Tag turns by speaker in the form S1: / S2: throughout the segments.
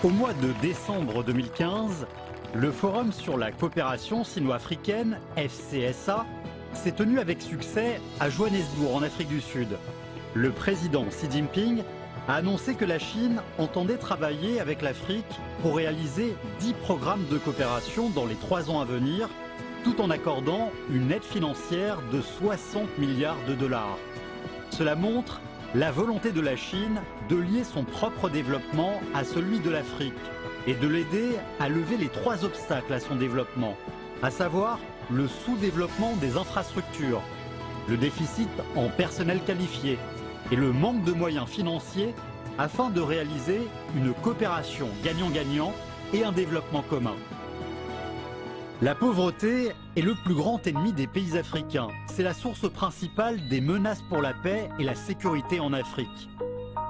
S1: Au mois de décembre 2015, le Forum sur la coopération sino-africaine, FCSA, s'est tenu avec succès à Johannesburg, en Afrique du Sud. Le président Xi Jinping a annoncé que la Chine entendait travailler avec l'Afrique pour réaliser 10 programmes de coopération dans les 3 ans à venir, tout en accordant une aide financière de 60 milliards de dollars. Cela montre la volonté de la Chine de lier son propre développement à celui de l'Afrique et de l'aider à lever les 3 obstacles à son développement, à savoir le sous-développement des infrastructures, le déficit en personnel qualifié et le manque de moyens financiers afin de réaliser une coopération gagnant-gagnant et un développement commun. La pauvreté est le plus grand ennemi des pays africains. C'est la source principale des menaces pour la paix et la sécurité en Afrique.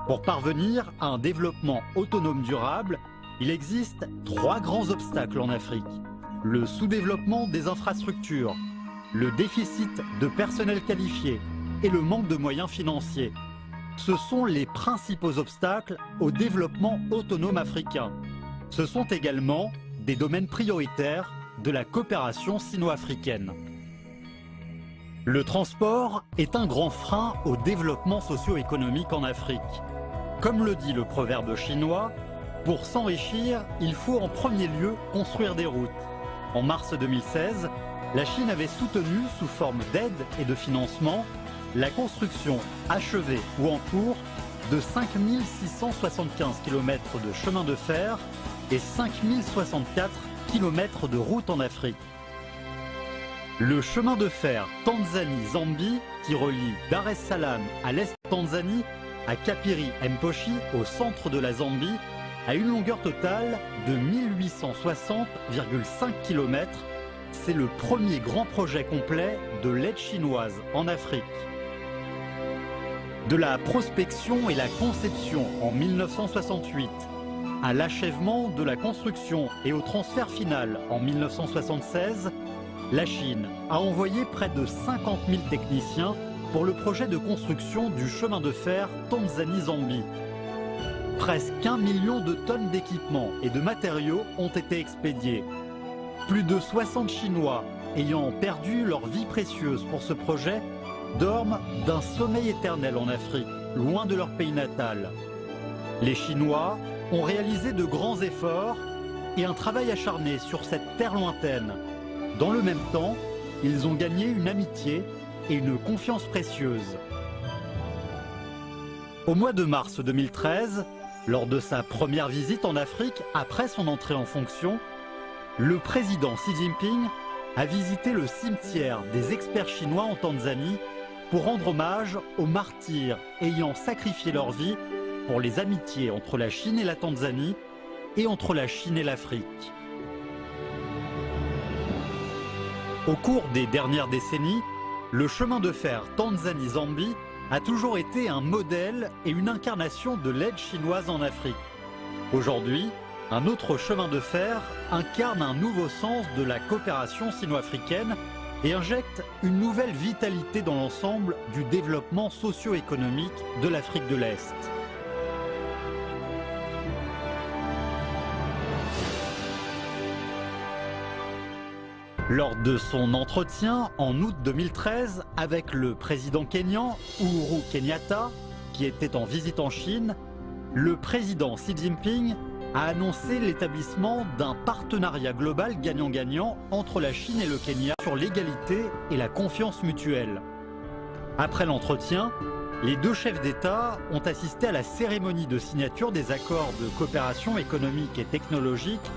S1: Pour parvenir à un développement autonome durable, il existe 3 grands obstacles en Afrique. Le sous-développement des infrastructures, le déficit de personnel qualifié et le manque de moyens financiers. Ce sont les principaux obstacles au développement autonome africain. Ce sont également des domaines prioritaires de la coopération sino-africaine. Le transport est un grand frein au développement socio-économique en Afrique. Comme le dit le proverbe chinois, pour s'enrichir, il faut en premier lieu construire des routes. En mars 2016, la Chine avait soutenu sous forme d'aide et de financement la construction achevée ou en cours de 5675 km de chemin de fer et 5064 km de route en Afrique. Le chemin de fer Tanzanie-Zambie, qui relie Dar es Salaam à l'est Tanzanie à Kapiri Mposhi au centre de la Zambie, a une longueur totale de 1860,5 km. C'est le premier grand projet complet de l'aide chinoise en Afrique. De la prospection et la conception en 1968, à l'achèvement de la construction et au transfert final en 1976, la Chine a envoyé près de 50 000 techniciens pour le projet de construction du chemin de fer Tanzanie-Zambie. Presque 1 million de tonnes d'équipements et de matériaux ont été expédiés. Plus de 60 Chinois ayant perdu leur vie précieuse pour ce projet dorment d'un sommeil éternel en Afrique, loin de leur pays natal. Les Chinois ont réalisé de grands efforts et un travail acharné sur cette terre lointaine. Dans le même temps, ils ont gagné une amitié et une confiance précieuse. Au mois de mars 2013, lors de sa première visite en Afrique après son entrée en fonction, le président Xi Jinping a visité le cimetière des experts chinois en Tanzanie pour rendre hommage aux martyrs ayant sacrifié leur vie pour les amitiés entre la Chine et la Tanzanie et entre la Chine et l'Afrique. Au cours des dernières décennies, le chemin de fer Tanzanie-Zambie a toujours été un modèle et une incarnation de l'aide chinoise en Afrique. Aujourd'hui, un autre chemin de fer incarne un nouveau sens de la coopération sino-africaine et injecte une nouvelle vitalité dans l'ensemble du développement socio-économique de l'Afrique de l'Est. Lors de son entretien en août 2013 avec le président kényan Uhuru Kenyatta, qui était en visite en Chine, le président Xi Jinping a annoncé l'établissement d'un partenariat global gagnant-gagnant entre la Chine et le Kenya sur l'égalité et la confiance mutuelle. Après l'entretien, les 2 chefs d'État ont assisté à la cérémonie de signature des accords de coopération économique et technologique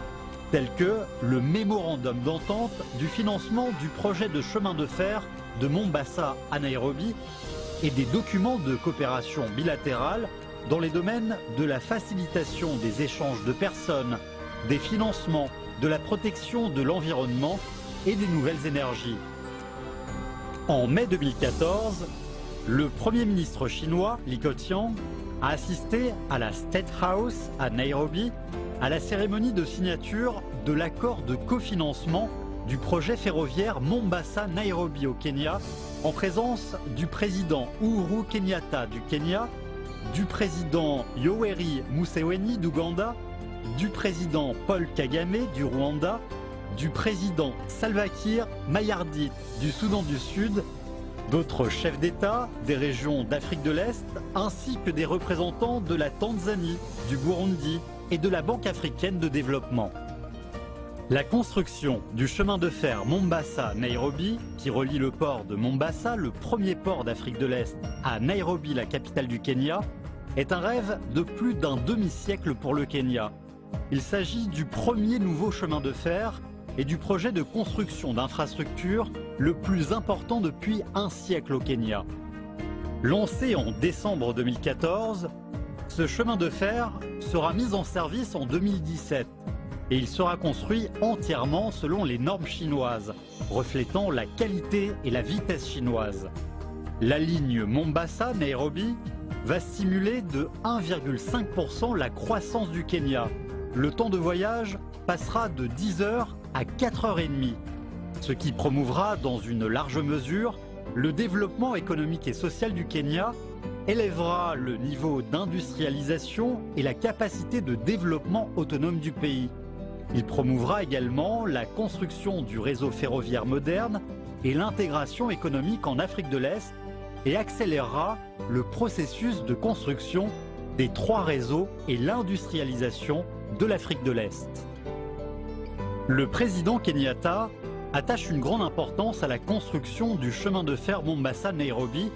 S1: tels que le mémorandum d'entente du financement du projet de chemin de fer de Mombasa à Nairobi et des documents de coopération bilatérale dans les domaines de la facilitation des échanges de personnes, des financements, de la protection de l'environnement et des nouvelles énergies. En mai 2014, le Premier ministre chinois, Li Keqiang, a assisté à la State House à Nairobi à la cérémonie de signature de l'accord de cofinancement du projet ferroviaire Mombasa-Nairobi au Kenya, en présence du président Uhuru Kenyatta du Kenya, du président Yoweri Museveni d'Ouganda du président Paul Kagame du Rwanda, du président Salva Kiir Mayardit du Soudan du Sud, d'autres chefs d'État des régions d'Afrique de l'Est, ainsi que des représentants de la Tanzanie, du Burundi et de la Banque africaine de développement. La construction du chemin de fer Mombasa-Nairobi, qui relie le port de Mombasa, le premier port d'Afrique de l'Est, à Nairobi, la capitale du Kenya, est un rêve de plus d'un demi-siècle pour le Kenya. Il s'agit du premier nouveau chemin de fer et du projet de construction d'infrastructures le plus important depuis un siècle au Kenya. Lancé en décembre 2014, ce chemin de fer sera mis en service en 2017 et il sera construit entièrement selon les normes chinoises, reflétant la qualité et la vitesse chinoise. La ligne Mombasa-Nairobi va stimuler de 1,5% la croissance du Kenya. Le temps de voyage passera de 10 heures à 4h30, ce qui promouvra dans une large mesure le développement économique et social du Kenya, élèvera le niveau d'industrialisation et la capacité de développement autonome du pays. Il promouvra également la construction du réseau ferroviaire moderne et l'intégration économique en Afrique de l'Est et accélérera le processus de construction des 3 réseaux et l'industrialisation de l'Afrique de l'Est. Le président Kenyatta attache une grande importance à la construction du chemin de fer Mombasa-Nairobi.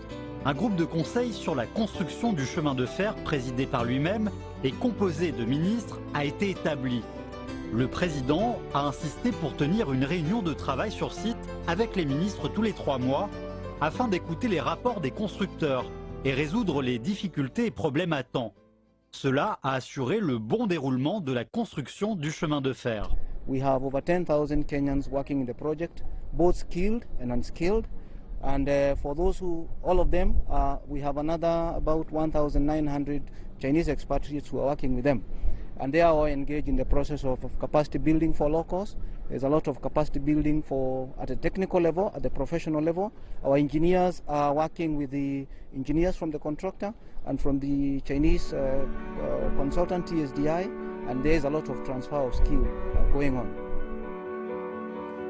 S1: Un groupe de conseil sur la construction du chemin de fer, présidé par lui-même et composé de ministres, a été établi. Le président a insisté pour tenir une réunion de travail sur site avec les ministres tous les 3 mois afin d'écouter les rapports des constructeurs et résoudre les difficultés et problèmes à temps. Cela a assuré le bon déroulement de la construction du chemin de fer.
S2: We have over 10,000 Kenyans working in the project, both skilled and unskilled. And for those who, all of them, we have another about 1,900 Chinese expatriates who are working with them. And they are all engaged in the process of capacity building for locals. There's a lot of capacity building at a technical level, at the professional level. Our engineers are working with the engineers from the contractor and from the Chinese consultant TSDI, and there's a lot of transfer of skill going on.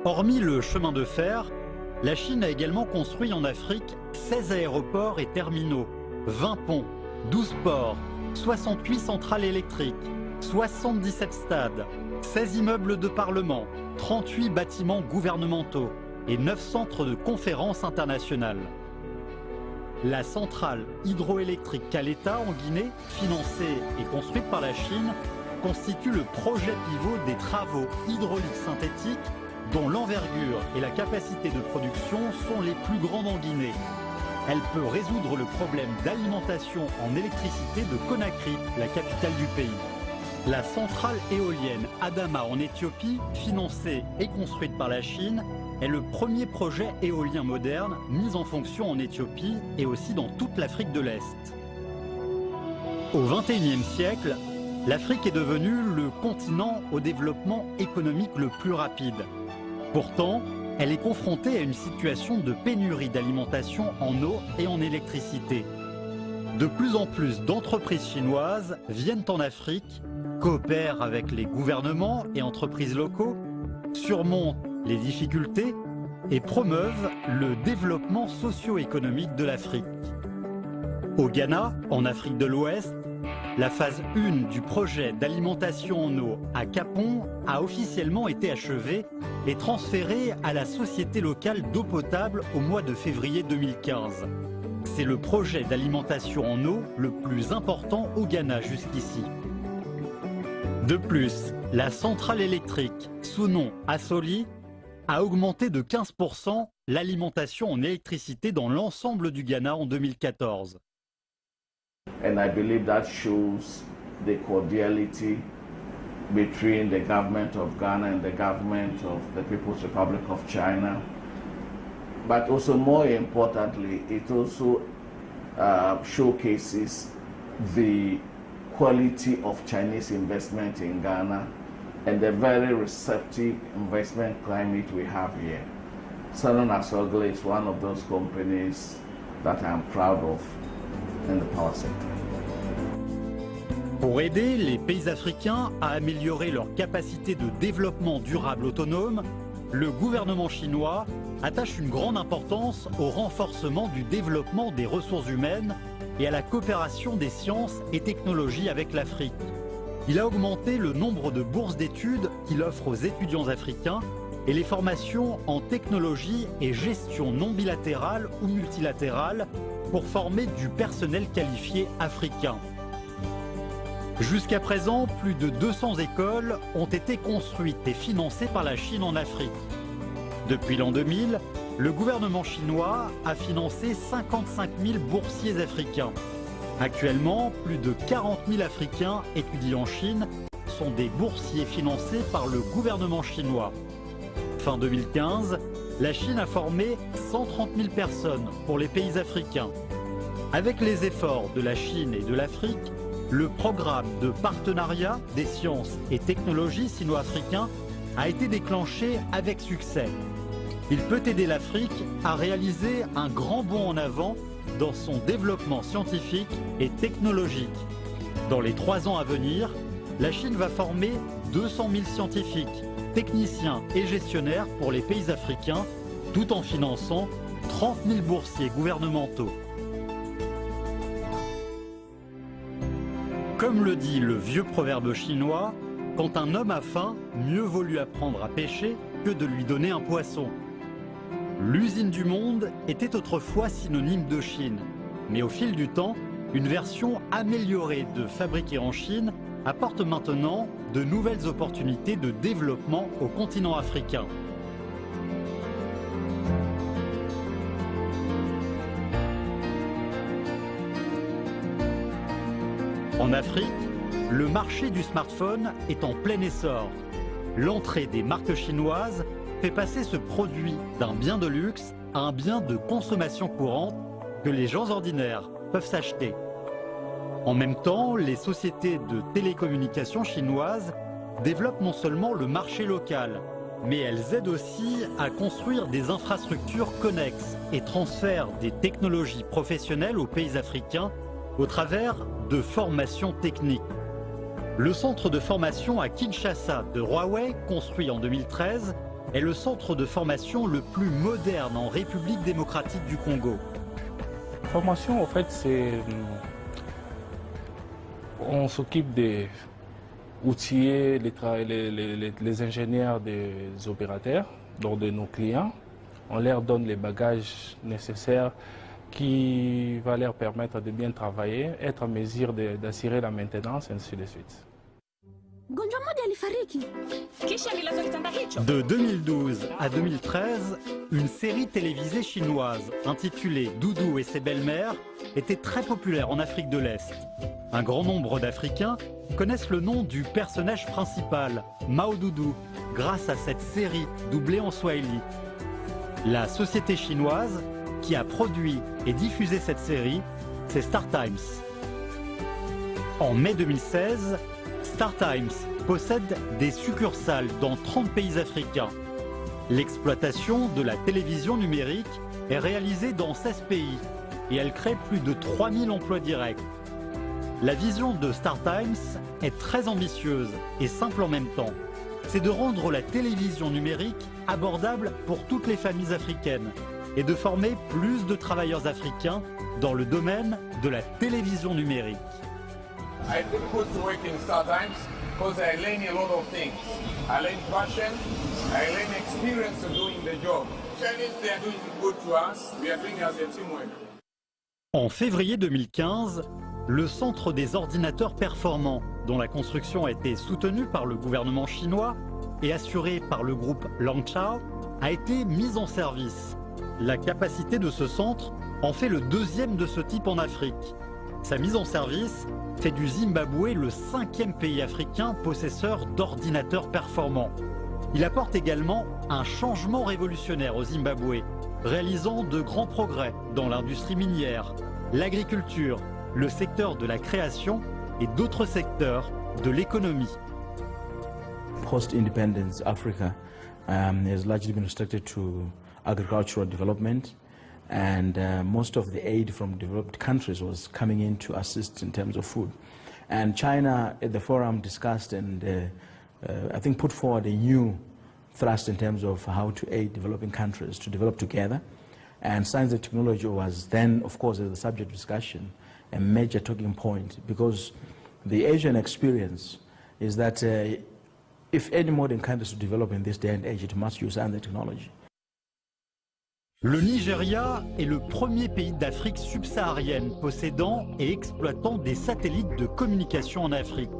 S1: Hormis le chemin de fer, la Chine a également construit en Afrique 16 aéroports et terminaux, 20 ponts, 12 ports, 68 centrales électriques, 77 stades, 16 immeubles de parlement, 38 bâtiments gouvernementaux et 9 centres de conférences internationales. La centrale hydroélectrique Caleta en Guinée, financée et construite par la Chine, constitue le projet pivot des travaux hydrauliques synthétiques dont l'envergure et la capacité de production sont les plus grandes en Guinée. Elle peut résoudre le problème d'alimentation en électricité de Conakry, la capitale du pays. La centrale éolienne Adama en Éthiopie, financée et construite par la Chine, est le premier projet éolien moderne mis en fonction en Éthiopie et aussi dans toute l'Afrique de l'Est. Au XXIe siècle, l'Afrique est devenue le continent au développement économique le plus rapide. Pourtant, elle est confrontée à une situation de pénurie d'alimentation en eau et en électricité. De plus en plus d'entreprises chinoises viennent en Afrique, coopèrent avec les gouvernements et entreprises locaux, surmontent les difficultés et promeuvent le développement socio-économique de l'Afrique. Au Ghana, en Afrique de l'Ouest, la phase 1 du projet d'alimentation en eau à Kapong a officiellement été achevée et transférée à la société locale d'eau potable au mois de février 2015. C'est le projet d'alimentation en eau le plus important au Ghana jusqu'ici. De plus, la centrale électrique, sous nom Asoli, a augmenté de 15% l'alimentation en électricité dans l'ensemble du Ghana en 2014.
S3: And I believe that shows the cordiality between the government of Ghana and the government of the People's Republic of China. But also more importantly, it also showcases the quality of Chinese investment in Ghana and the very receptive investment climate we have here. Southern Asogli is one of those companies that I'm proud of in the power sector.
S1: Pour aider les pays africains à améliorer leur capacité de développement durable autonome, le gouvernement chinois attache une grande importance au renforcement du développement des ressources humaines et à la coopération des sciences et technologies avec l'Afrique. Il a augmenté le nombre de bourses d'études qu'il offre aux étudiants africains et les formations en technologie et gestion non bilatérale ou multilatérale pour former du personnel qualifié africain. Jusqu'à présent, plus de 200 écoles ont été construites et financées par la Chine en Afrique. Depuis l'an 2000, le gouvernement chinois a financé 55 000 boursiers africains. Actuellement, plus de 40 000 Africains étudiant en Chine sont des boursiers financés par le gouvernement chinois. Fin 2015, la Chine a formé 130 000 personnes pour les pays africains. Avec les efforts de la Chine et de l'Afrique, le programme de partenariat des sciences et technologies sino-africains a été déclenché avec succès. Il peut aider l'Afrique à réaliser un grand bond en avant dans son développement scientifique et technologique. Dans les 3 ans à venir, la Chine va former 200 000 scientifiques, techniciens et gestionnaires pour les pays africains, tout en finançant 30 000 boursiers gouvernementaux. Comme le dit le vieux proverbe chinois, quand un homme a faim, mieux vaut lui apprendre à pêcher que de lui donner un poisson. L'usine du monde était autrefois synonyme de Chine, mais au fil du temps, une version améliorée de fabriquer en Chine apporte maintenant de nouvelles opportunités de développement au continent africain. En Afrique, le marché du smartphone est en plein essor. L'entrée des marques chinoises fait passer ce produit d'un bien de luxe à un bien de consommation courante que les gens ordinaires peuvent s'acheter. En même temps, les sociétés de télécommunications chinoises développent non seulement le marché local, mais elles aident aussi à construire des infrastructures connexes et transfèrent des technologies professionnelles aux pays africains au travers de formations techniques. Le centre de formation à Kinshasa de Huawei, construit en 2013, est le centre de formation le plus moderne en République démocratique du Congo.
S4: La formation, en fait, c'est... On s'occupe des outillers, les ingénieurs des opérateurs, donc de nos clients. On leur donne les bagages nécessaires qui va leur permettre de bien travailler, être en mesure d'assurer la maintenance, et ainsi de suite.
S1: De 2012 à 2013, une série télévisée chinoise intitulée Doudou et ses belles-mères était très populaire en Afrique de l'Est. Un grand nombre d'Africains connaissent le nom du personnage principal, Mao Doudou, grâce à cette série doublée en swahili. La société chinoise qui a produit et diffusé cette série, c'est StarTimes. En mai 2016, StarTimes possède des succursales dans 30 pays africains. L'exploitation de la télévision numérique est réalisée dans 16 pays et elle crée plus de 3000 emplois directs. La vision de StarTimes est très ambitieuse et simple en même temps. C'est de rendre la télévision numérique abordable pour toutes les familles africaines et de former plus de travailleurs africains dans le domaine de la télévision numérique.
S5: I feel good to work in StarTimes because I learn a lot of things. I learn passion, I learn experience of doing the job. Chinese, they are doing good to us. We are doing as a teamwork.
S1: En février 2015, le Centre des ordinateurs performants, dont la construction a été soutenue par le gouvernement chinois et assurée par le groupe Langchao, a été mis en service. La capacité de ce centre en fait le deuxième de ce type en Afrique. Sa mise en service fait du Zimbabwe le 5e pays africain possesseur d'ordinateurs performants. Il apporte également un changement révolutionnaire au Zimbabwe, réalisant de grands progrès dans l'industrie minière, l'agriculture, le secteur de la création et d'autres secteurs de l'économie.
S6: Post-independence, Africa has largely been restricted to agricultural development, and most of the aid from developed countries was coming in to assist in terms of food. And China at the forum discussed and I think put forward a new thrust in terms of how to aid developing countries to develop together. And science and technology was then, of course, as the subject of discussion, a major talking point, because the Asian experience is that if any modern country is to develop in this day and age, it must use science and technology.
S1: Le Nigeria est le premier pays d'Afrique subsaharienne possédant et exploitant des satellites de communication en Afrique.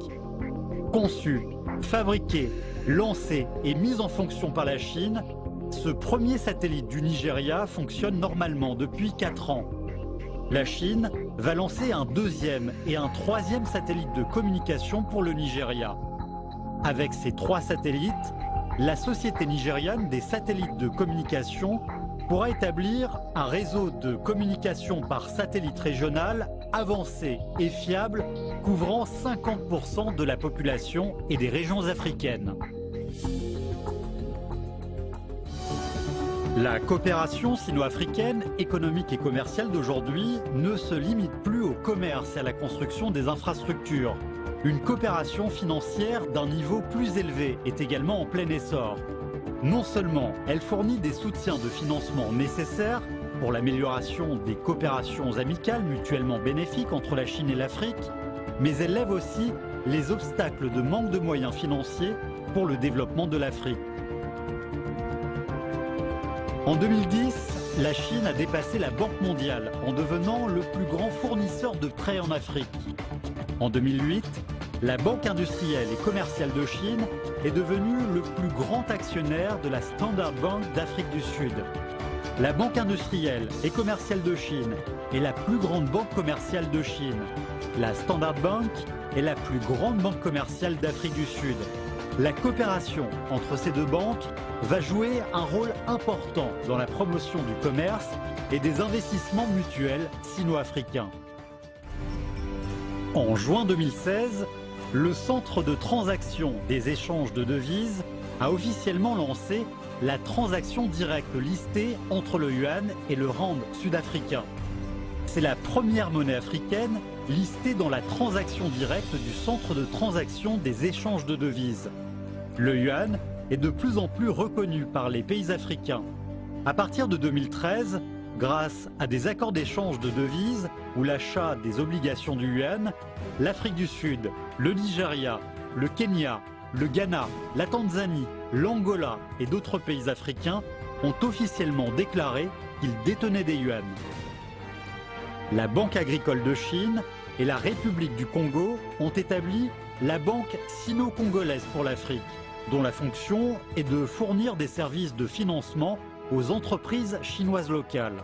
S1: Conçu, fabriqué, lancé et mis en fonction par la Chine, ce premier satellite du Nigeria fonctionne normalement depuis 4 ans. La Chine va lancer un deuxième et un troisième satellite de communication pour le Nigeria. Avec ces 3 satellites, la Société nigériane des satellites de communication pourra établir un réseau de communication par satellite régional avancé et fiable, couvrant 50% de la population et des régions africaines. La coopération sino-africaine économique et commerciale d'aujourd'hui ne se limite plus au commerce et à la construction des infrastructures. Une coopération financière d'un niveau plus élevé est également en plein essor. Non seulement elle fournit des soutiens de financement nécessaires pour l'amélioration des coopérations amicales mutuellement bénéfiques entre la Chine et l'Afrique, mais elle lève aussi les obstacles de manque de moyens financiers pour le développement de l'Afrique. En 2010, la Chine a dépassé la Banque mondiale en devenant le plus grand fournisseur de prêts en Afrique. En 2008, la Banque industrielle et commerciale de Chine est devenue le plus grand actionnaire de la Standard Bank d'Afrique du Sud. La Banque industrielle et commerciale de Chine est la plus grande banque commerciale de Chine. La Standard Bank est la plus grande banque commerciale d'Afrique du Sud. La coopération entre ces deux banques va jouer un rôle important dans la promotion du commerce et des investissements mutuels sino-africains. En juin 2016, le Centre de transaction des échanges de devises a officiellement lancé la transaction directe listée entre le yuan et le rand sud-africain. C'est la première monnaie africaine listée dans la transaction directe du Centre de transaction des échanges de devises. Le yuan est de plus en plus reconnu par les pays africains. À partir de 2013, grâce à des accords d'échange de devises ou l'achat des obligations du yuan, l'Afrique du Sud, le Nigeria, le Kenya, le Ghana, la Tanzanie, l'Angola et d'autres pays africains ont officiellement déclaré qu'ils détenaient des yuans. La Banque agricole de Chine et la République du Congo ont établi la Banque sino-congolaise pour l'Afrique, dont la fonction est de fournir des services de financement aux entreprises chinoises locales.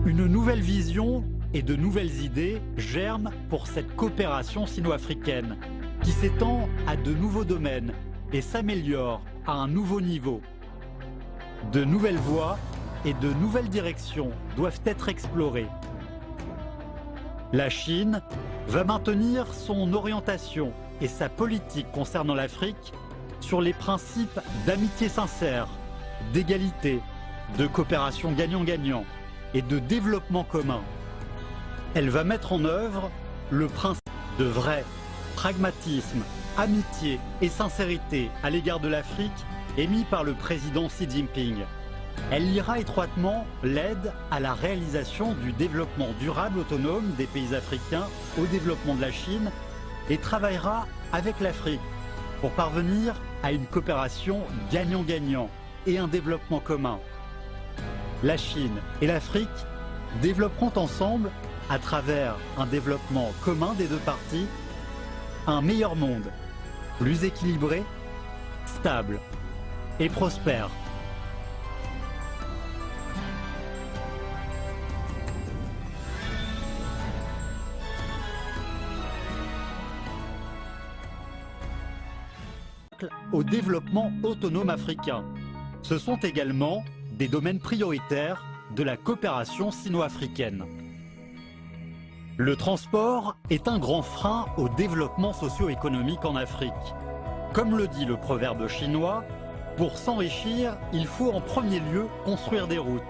S1: Une nouvelle vision et de nouvelles idées germent pour cette coopération sino-africaine qui s'étend à de nouveaux domaines et s'améliore à un nouveau niveau. De nouvelles voies et de nouvelles directions doivent être explorées. La Chine va maintenir son orientation et sa politique concernant l'Afrique sur les principes d'amitié sincère, d'égalité, de coopération gagnant-gagnant et de développement commun. Elle va mettre en œuvre le principe de vrai pragmatisme, amitié et sincérité à l'égard de l'Afrique émis par le président Xi Jinping. Elle liera étroitement l'aide à la réalisation du développement durable autonome des pays africains au développement de la Chine et travaillera avec l'Afrique pour parvenir à une coopération gagnant-gagnant et un développement commun. La Chine et l'Afrique développeront ensemble, à travers un développement commun des deux parties, un meilleur monde, plus équilibré, stable et prospère. Au développement autonome africain. Ce sont également des domaines prioritaires de la coopération sino-africaine. Le transport est un grand frein au développement socio-économique en Afrique. Comme le dit le proverbe chinois, pour s'enrichir, il faut en premier lieu construire des routes.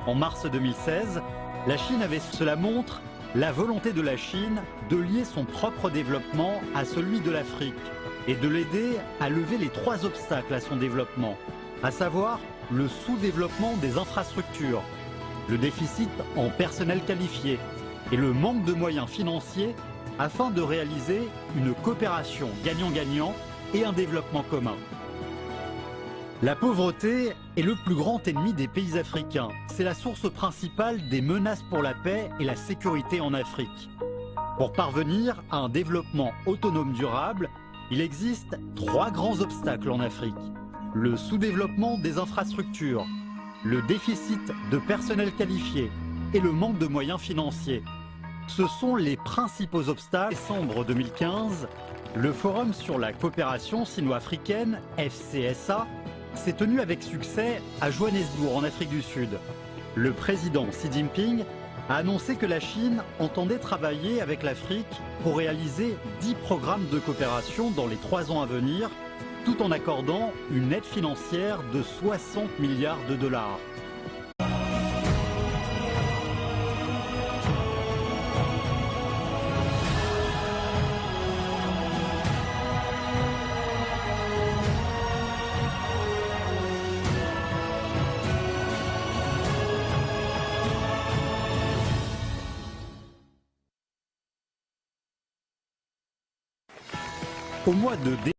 S1: En mars 2016, la Chine avait, cela montre la volonté de la Chine de lier son propre développement à celui de l'Afrique et de l'aider à lever les 3 obstacles à son développement, à savoir le sous-développement des infrastructures, le déficit en personnel qualifié et le manque de moyens financiers afin de réaliser une coopération gagnant-gagnant et un développement commun. La pauvreté est le plus grand ennemi des pays africains. C'est la source principale des menaces pour la paix et la sécurité en Afrique. Pour parvenir à un développement autonome durable, il existe 3 grands obstacles en Afrique. Le sous-développement des infrastructures, le déficit de personnel qualifié et le manque de moyens financiers. Ce sont les principaux obstacles. En décembre 2015, le Forum sur la coopération sino-africaine, FCSA, s'est tenu avec succès à Johannesburg, en Afrique du Sud. Le président Xi Jinping a annoncé que la Chine entendait travailler avec l'Afrique pour réaliser 10 programmes de coopération dans les 3 ans à venir, tout en accordant une aide financière de 60 milliards de dollars. Au mois de